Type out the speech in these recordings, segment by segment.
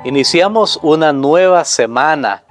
Iniciamos una nueva semana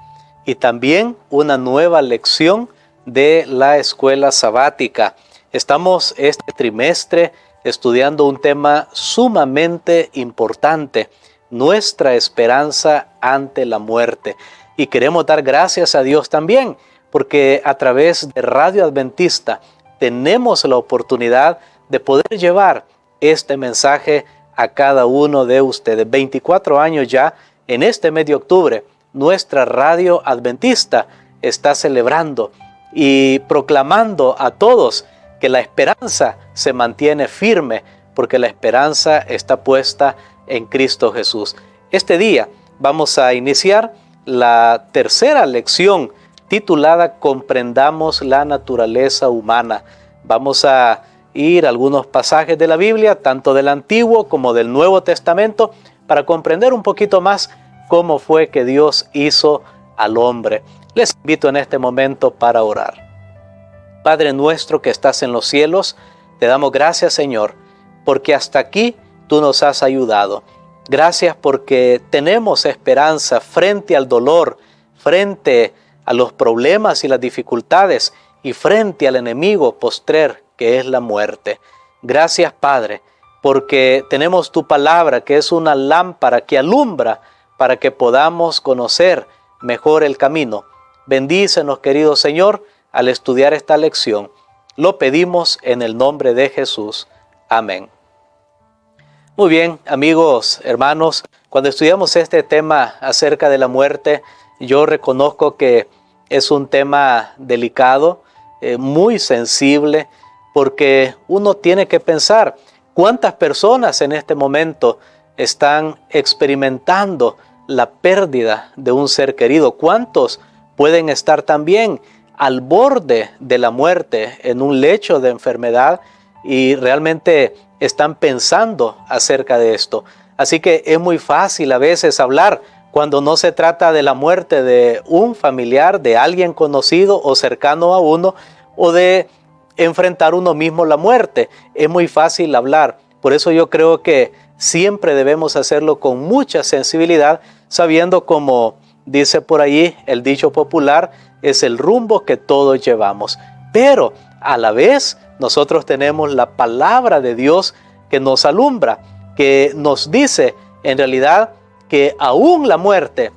y también una nueva lección de la escuela sabática. Estamos este trimestre estudiando un tema sumamente importante, nuestra esperanza ante la muerte. Y queremos dar gracias a Dios también, porque a través de Radio Adventista tenemos la oportunidad de poder llevar este mensaje a cada uno de ustedes. 24 años ya, en este mes de octubre, nuestra Radio Adventista está celebrando y proclamando a todos que la esperanza se mantiene firme, porque la esperanza está puesta en Cristo Jesús. Este día vamos a iniciar la tercera lección titulada Comprendamos la naturaleza humana. Vamos a ir a algunos pasajes de la Biblia, tanto del Antiguo como del Nuevo Testamento, para comprender un poquito más cómo fue que Dios hizo al hombre. Les invito en este momento para orar. Padre nuestro que estás en los cielos, te damos gracias, Señor, porque hasta aquí tú nos has ayudado. Gracias porque tenemos esperanza frente al dolor, frente a los problemas y las dificultades y frente al enemigo postrer que es la muerte. Gracias, Padre, porque tenemos tu palabra que es una lámpara que alumbra para que podamos conocer mejor el camino. Bendícenos, querido Señor, al estudiar esta lección. Lo pedimos en el nombre de Jesús. Amén. Muy bien, amigos, hermanos, cuando estudiamos este tema acerca de la muerte, yo reconozco que es un tema delicado, muy sensible, porque uno tiene que pensar cuántas personas en este momento están experimentando la pérdida de un ser querido, cuántos pueden estar también al borde de la muerte en un lecho de enfermedad y realmente están pensando acerca de esto. Así que es muy fácil a veces hablar cuando no se trata de la muerte de un familiar, de alguien conocido o cercano a uno, o de enfrentar uno mismo la muerte. Es muy fácil hablar. Por eso yo creo que siempre debemos hacerlo con mucha sensibilidad, sabiendo, como dice por ahí el dicho popular, es el rumbo que todos llevamos. Pero a la vez nosotros tenemos la palabra de Dios que nos alumbra, que nos dice en realidad que aún la muerte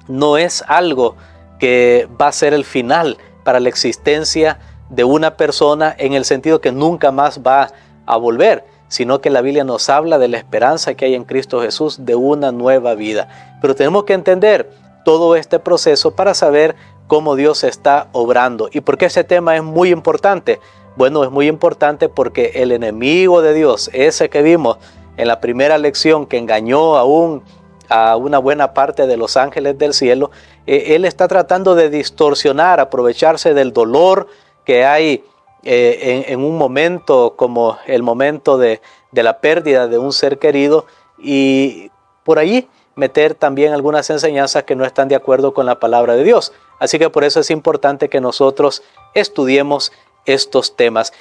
no es algo que va a ser el final para la existencia de una persona, en el sentido que nunca más va a volver, sino que la Biblia nos habla de la esperanza que hay en Cristo Jesús de una nueva vida. Pero tenemos que entender todo este proceso para saber cómo Dios está obrando. ¿Y por qué ese tema es muy importante? Bueno, es muy importante porque el enemigo de Dios, ese que vimos en la primera lección, que engañó a una buena parte de los ángeles del cielo, él está tratando de distorsionar, aprovecharse del dolor que hay en un momento como el momento de la pérdida de un ser querido, y por allí meter también algunas enseñanzas que no están de acuerdo con la palabra de Dios. Así que por eso es importante que nosotros estudiemos estos temas.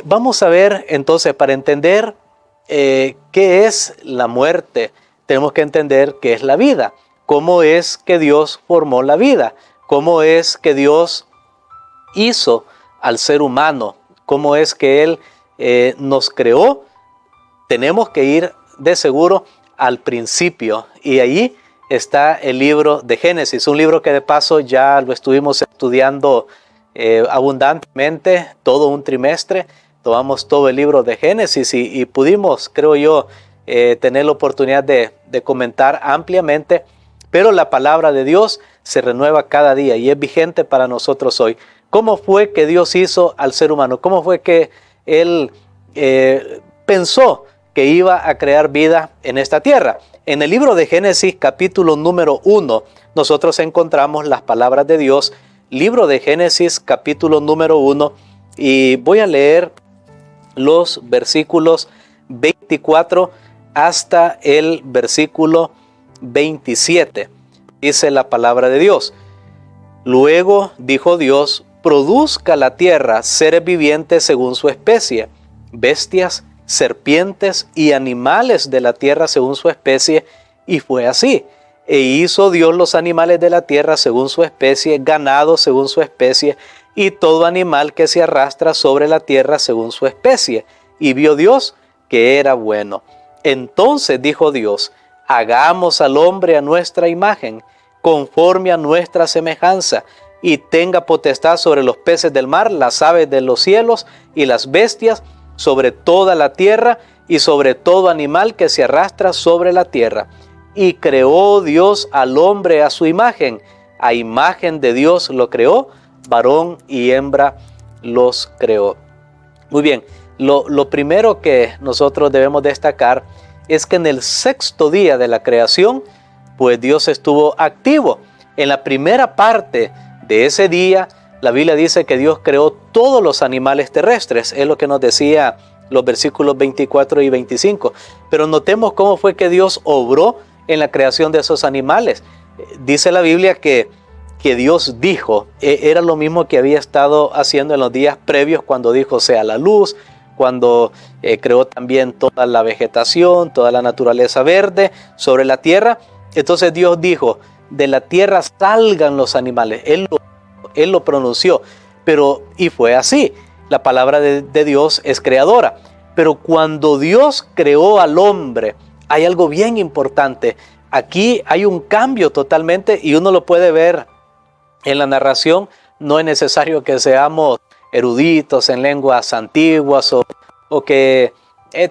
Vamos a ver entonces, para entender qué es la muerte, tenemos que entender qué es la vida, cómo es que Dios formó la vida, cómo es que Dios hizo al ser humano, cómo es que Él nos creó. Tenemos que ir de seguro al principio, y ahí está el libro de Génesis, un libro que de paso ya lo estuvimos estudiando abundantemente todo un trimestre. Tomamos todo el libro de Génesis y pudimos, creo yo, tener la oportunidad de comentar ampliamente, pero la palabra de Dios se renueva cada día y es vigente para nosotros hoy. ¿Cómo fue que Dios hizo al ser humano? ¿Cómo fue que Él pensó que iba a crear vida en esta tierra? En el libro de Génesis, capítulo número 1, nosotros encontramos las palabras de Dios. Libro de Génesis, capítulo número 1, y voy a leer los versículos 24 hasta el versículo 27. Dice la palabra de Dios: Luego dijo Dios, produzca la tierra seres vivientes según su especie, bestias, serpientes y animales de la tierra según su especie, Y fue así. E hizo Dios los animales de la tierra según su especie, ganado según su especie, y todo animal que se arrastra sobre la tierra según su especie. Y vio Dios que era bueno. Entonces dijo Dios: hagamos al hombre a nuestra imagen, conforme a nuestra semejanza, y tenga potestad sobre los peces del mar, las aves de los cielos y las bestias, sobre toda la tierra y sobre todo animal que se arrastra sobre la tierra. Y creó Dios al hombre a su imagen, a imagen de Dios lo creó, varón y hembra los creó. Muy bien, lo primero que nosotros debemos destacar es que en el sexto día de la creación, pues Dios estuvo activo. En la primera parte de ese día, la Biblia dice que Dios creó todos los animales terrestres, es lo que nos decía los versículos 24 y 25. Pero notemos cómo fue que Dios obró en la creación de esos animales. Dice la Biblia que Dios dijo, era lo mismo que había estado haciendo en los días previos cuando dijo sea la luz, cuando creó también toda la vegetación, toda la naturaleza verde sobre la tierra. Entonces Dios dijo, de la tierra salgan los animales. Él lo pronunció, y fue así. La palabra de Dios es creadora. Pero cuando Dios creó al hombre, hay algo bien importante. Aquí hay un cambio totalmente y uno lo puede ver en la narración. No es necesario que seamos eruditos en lenguas antiguas o que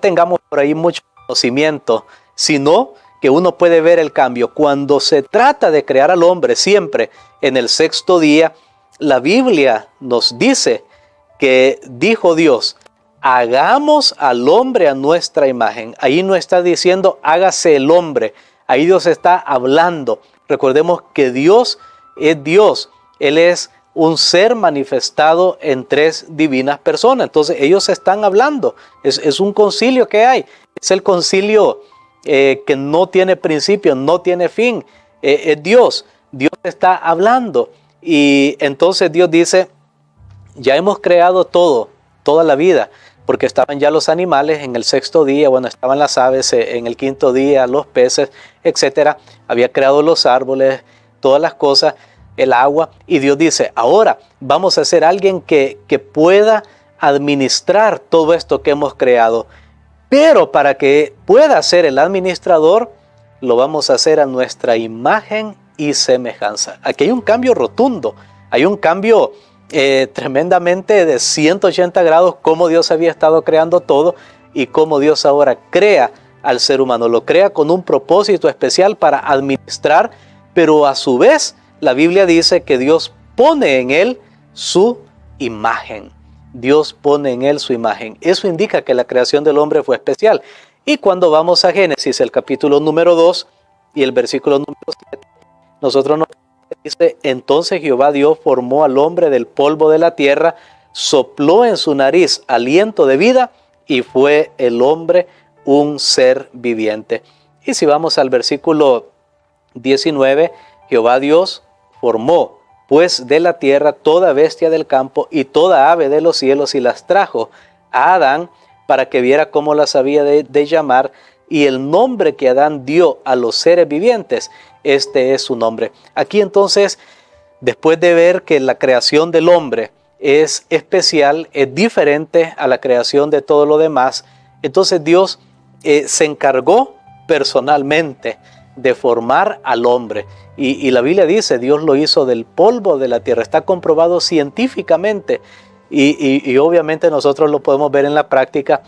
tengamos por ahí mucho conocimiento, sino que uno puede ver el cambio. Cuando se trata de crear al hombre, siempre en el sexto día, la Biblia nos dice que dijo Dios, hagamos al hombre a nuestra imagen. Ahí no está diciendo hágase el hombre, ahí Dios está hablando. Recordemos que Dios es Dios, Él es un ser manifestado en tres divinas personas. Entonces ellos están hablando, es un concilio que hay, es el concilio que no tiene principio, no tiene fin, es Dios está hablando. Y entonces Dios dice, ya hemos creado toda la vida, porque estaban ya los animales en el sexto día, bueno, estaban las aves en el quinto día, los peces, etcétera. Había creado los árboles, todas las cosas, el agua, y Dios dice, ahora vamos a hacer alguien que pueda administrar todo esto que hemos creado. Pero para que pueda ser el administrador, lo vamos a hacer a nuestra imagen y semejanza. Aquí hay un cambio rotundo, hay un cambio tremendamente de 180 grados, cómo Dios había estado creando todo y cómo Dios ahora crea al ser humano. Lo crea con un propósito especial para administrar, pero a su vez la Biblia dice que Dios pone en él su imagen. Dios pone en él su imagen. Eso indica que la creación del hombre fue especial. Y cuando vamos a Génesis, el capítulo número 2 y el versículo número 7, nosotros nos dice, entonces Jehová Dios formó al hombre del polvo de la tierra, sopló en su nariz aliento de vida y fue el hombre un ser viviente. Y si vamos al versículo 19, Jehová Dios formó pues de la tierra toda bestia del campo y toda ave de los cielos y las trajo a Adán para que viera cómo las había de llamar, y el nombre que Adán dio a los seres vivientes, este es su nombre. Aquí entonces, después de ver que la creación del hombre es especial, es diferente a la creación de todo lo demás, entonces Dios se encargó personalmente de formar al hombre. Y la Biblia dice, Dios lo hizo del polvo de la tierra. Está comprobado científicamente y obviamente nosotros lo podemos ver en la práctica,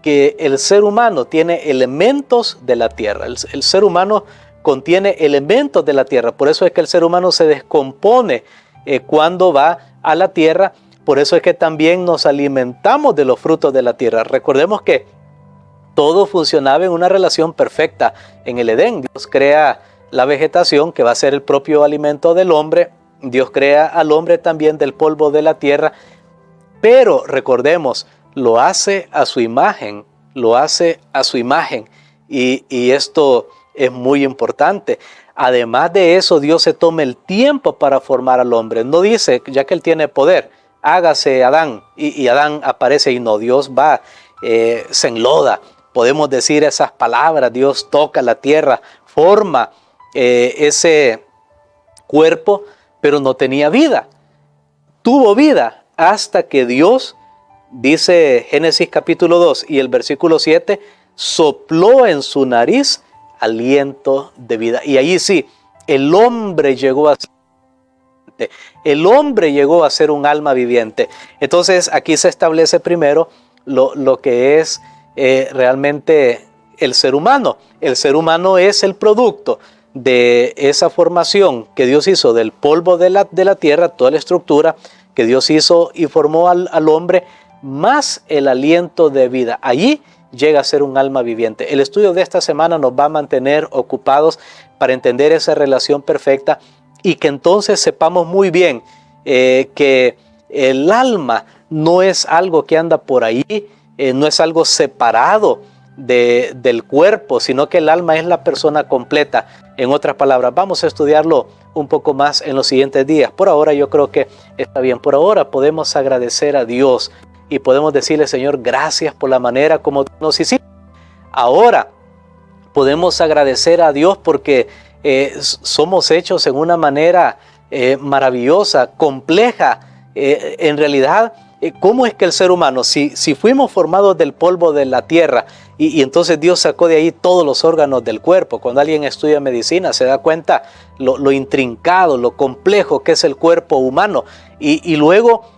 que el ser humano tiene elementos de la tierra. El ser humano contiene elementos de la tierra. Por eso es que el ser humano se descompone cuando va a la tierra. Por eso es que también nos alimentamos de los frutos de la tierra. Recordemos que todo funcionaba en una relación perfecta en el Edén. Dios crea la vegetación, que va a ser el propio alimento del hombre. Dios crea al hombre también del polvo de la tierra. Pero recordemos, lo hace a su imagen, lo hace a su imagen. Y esto es muy importante. Además de eso, Dios se toma el tiempo para formar al hombre. No dice, ya que él tiene poder, hágase Adán, y Adán aparece, y no, Dios va, se enloda. Podemos decir esas palabras, Dios toca la tierra, forma ese cuerpo, pero no tenía vida. Tuvo vida hasta que Dios, dice Génesis capítulo 2 y el versículo 7, sopló en su nariz aliento de vida. Y allí sí, el hombre llegó a ser un alma viviente. Entonces aquí se establece primero lo que es realmente el ser humano. El ser humano es el producto de esa formación que Dios hizo del polvo de la tierra, toda la estructura que Dios hizo y formó al hombre, más el aliento de vida. Allí llega a ser un alma viviente. El estudio de esta semana nos va a mantener ocupados para entender esa relación perfecta y que entonces sepamos muy bien que el alma no es algo que anda por ahí, no es algo separado del cuerpo, sino que el alma es la persona completa. En otras palabras, vamos a estudiarlo un poco más en los siguientes días. Por ahora yo creo que está bien. Por ahora podemos agradecer a Dios y podemos decirle: Señor, gracias por la manera como nos hiciste. Ahora podemos agradecer a Dios porque somos hechos en una manera maravillosa, compleja. En realidad, ¿cómo es que el ser humano, si fuimos formados del polvo de la tierra y entonces Dios sacó de ahí todos los órganos del cuerpo? Cuando alguien estudia medicina se da cuenta lo intrincado, lo complejo que es el cuerpo humano, y luego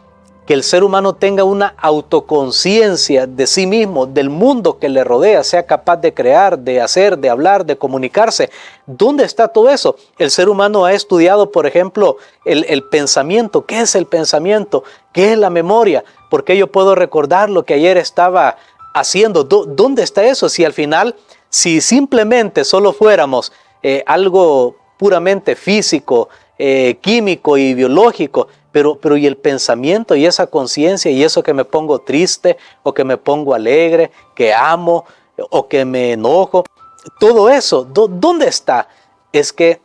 que el ser humano tenga una autoconciencia de sí mismo, del mundo que le rodea, sea capaz de crear, de hacer, de hablar, de comunicarse. ¿Dónde está todo eso? El ser humano ha estudiado, por ejemplo, el pensamiento. ¿Qué es el pensamiento? ¿Qué es la memoria? ¿Por qué yo puedo recordar lo que ayer estaba haciendo? ¿Dónde está eso? Si al final, si simplemente solo fuéramos algo puramente físico, químico y biológico, pero y el pensamiento y esa conciencia y eso que me pongo triste o que me pongo alegre, que amo o que me enojo, todo eso, ¿dónde está? Es que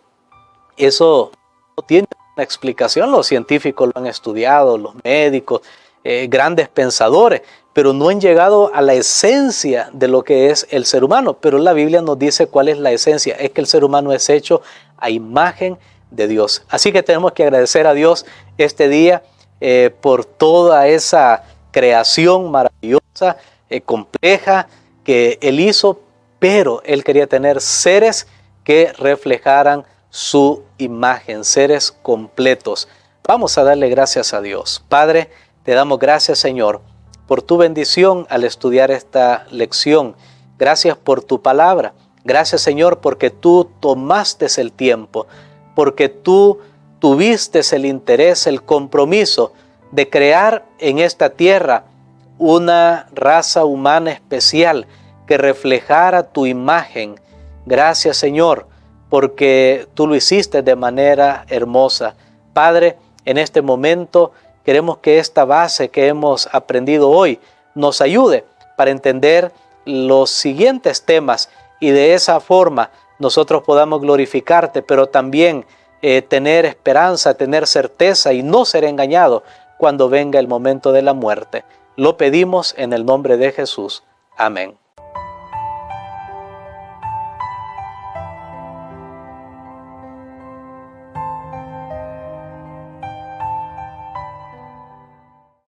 eso no tiene una explicación. Los científicos lo han estudiado, los médicos, grandes pensadores, pero no han llegado a la esencia de lo que es el ser humano. Pero la Biblia nos dice cuál es la esencia: es que el ser humano es hecho a imagen de Dios. Así que tenemos que agradecer a Dios este día por toda esa creación maravillosa, compleja que Él hizo, pero Él quería tener seres que reflejaran su imagen, seres completos. Vamos a darle gracias a Dios. Padre, te damos gracias, Señor, por tu bendición al estudiar esta lección. Gracias por tu palabra. Gracias, Señor, porque tú tomaste el tiempo, porque tú tuviste el interés, el compromiso de crear en esta tierra una raza humana especial que reflejara tu imagen. Gracias, Señor, porque tú lo hiciste de manera hermosa. Padre, en este momento queremos que esta base que hemos aprendido hoy nos ayude para entender los siguientes temas y de esa forma nosotros podamos glorificarte, pero también tener esperanza, tener certeza y no ser engañado cuando venga el momento de la muerte. Lo pedimos en el nombre de Jesús. Amén.